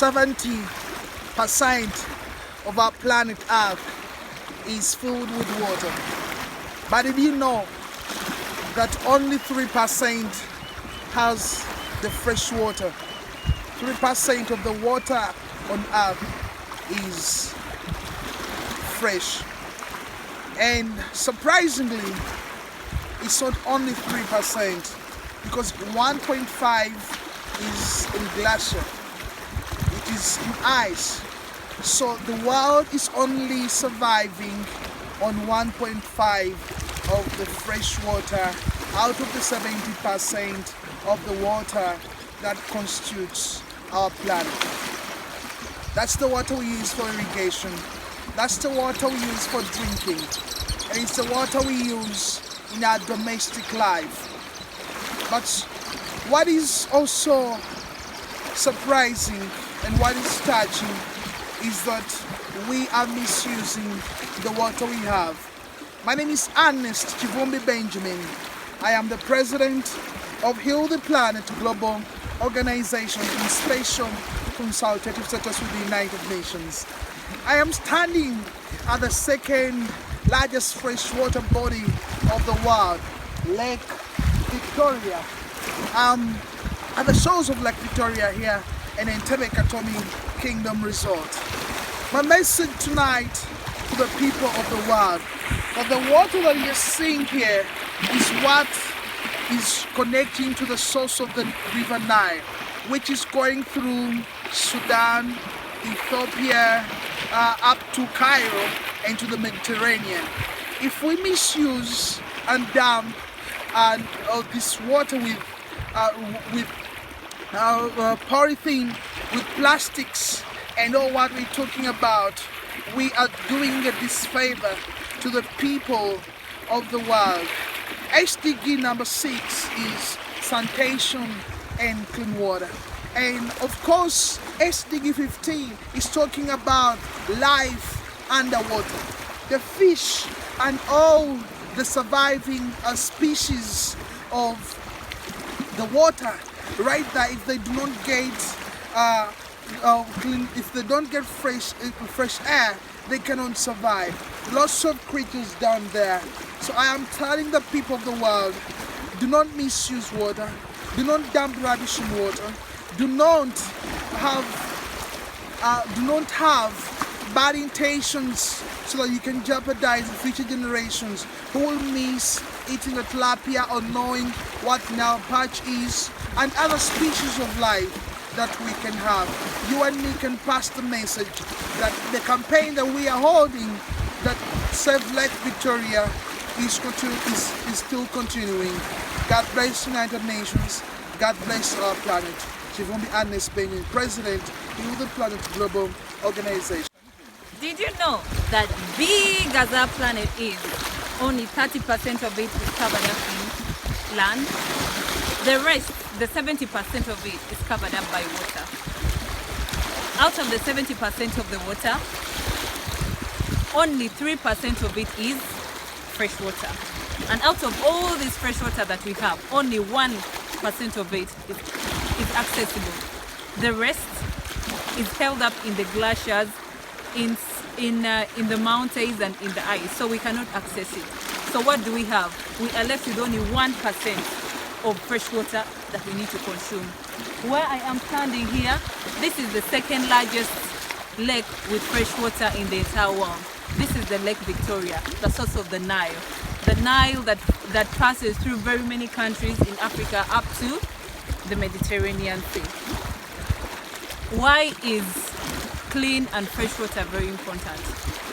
70% of our planet Earth is filled with water. But did you know that only 3% has the fresh water? 3% of the water on Earth is fresh. And surprisingly, it's not only 3%, because 1.5 is in glacier. It is in ice. So the world is only surviving on 1.5 of the fresh water out of the 70% of the water that constitutes our planet. That's the water we use for irrigation. That's the water we use for drinking. And it's the water we use in our domestic life. But what is also surprising and what is touching is that we are misusing the water we have. My name is Ernest Chivumbi Benjamin. I am the president of Heal the Planet Global Organization in Special Consultative Status with the United Nations. I am standing at the second largest freshwater body of the world, Lake Victoria. At the shores of Lake Victoria here in Entebbe Katomi Kingdom Resort. My message tonight to the people of the world, that the water that you're seeing here is what is connecting to the source of the River Nile, which is going through Sudan, Ethiopia, up to Cairo and to the Mediterranean. If we misuse and dump this water with polythene, with plastics and all what we're talking about, we are doing a disfavor to the people of the world. SDG number 6 is sanitation and clean water. And of course, SDG 15 is talking about life underwater. The fish and all the surviving species of the water, right there, if they do not get clean, if they don't get fresh air, they cannot survive. Lots of creatures down there. So I am telling the people of the world, do not misuse water, do not dump rubbish in water, do not have bad intentions so that you can jeopardize future generations who will miss eating a tilapia or knowing what Nile perch is and other species of life that we can have. You and me can pass the message that the campaign that we are holding, that Save Lake Victoria, is still continuing. God bless the United Nations. God bless our planet. Chivumbi Ernest Benjamin, President, Heal the Planet Global Organization. Did you know that big as our planet is, only 30% of it is covered up in land? The rest, the 70% of it, is covered up by water. Out of the 70% of the water, only 3% of it is fresh water. And out of all this fresh water that we have, only 1% of it is accessible. The rest is held up in the glaciers, in the mountains and in the ice, so we cannot access it. So what do we have? We are left with only 1% of fresh water that we need to consume. Where I am standing here, this is the second largest lake with fresh water in the entire world. This is the Lake Victoria, the source of the Nile. The Nile that passes through very many countries in Africa up to the Mediterranean Sea. Why is clean and fresh water very important?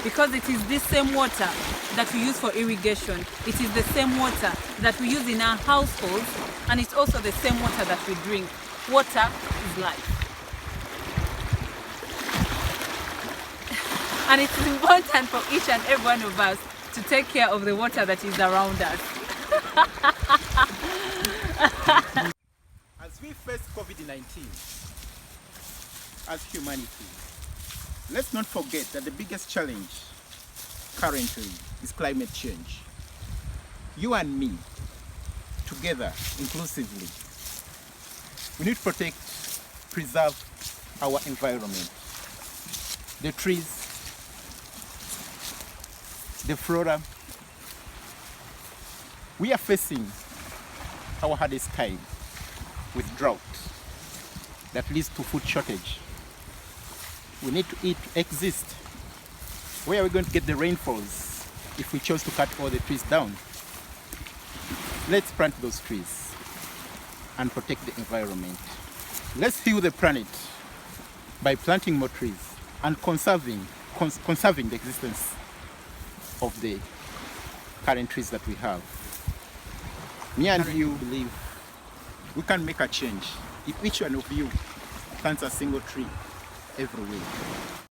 Because it is this same water that we use for irrigation. It is the same water that we use in our households, and it's also the same water that we drink. Water is life. And it's important for each and every one of us to take care of the water that is around us. As we face COVID-19, as humanity, let's not forget that the biggest challenge currently is climate change. You and me, together, inclusively, we need to protect, preserve our environment, the trees, the flora. We are facing our hardest time with drought that leads to food shortage. We need to eat to exist. Where are we going to get the rainfalls if we chose to cut all the trees down? Let's plant those trees and protect the environment. Let's heal the planet by planting more trees and conserving the existence of the current trees that we have. Me and you believe we can make a change if each one of you plants a single tree every week.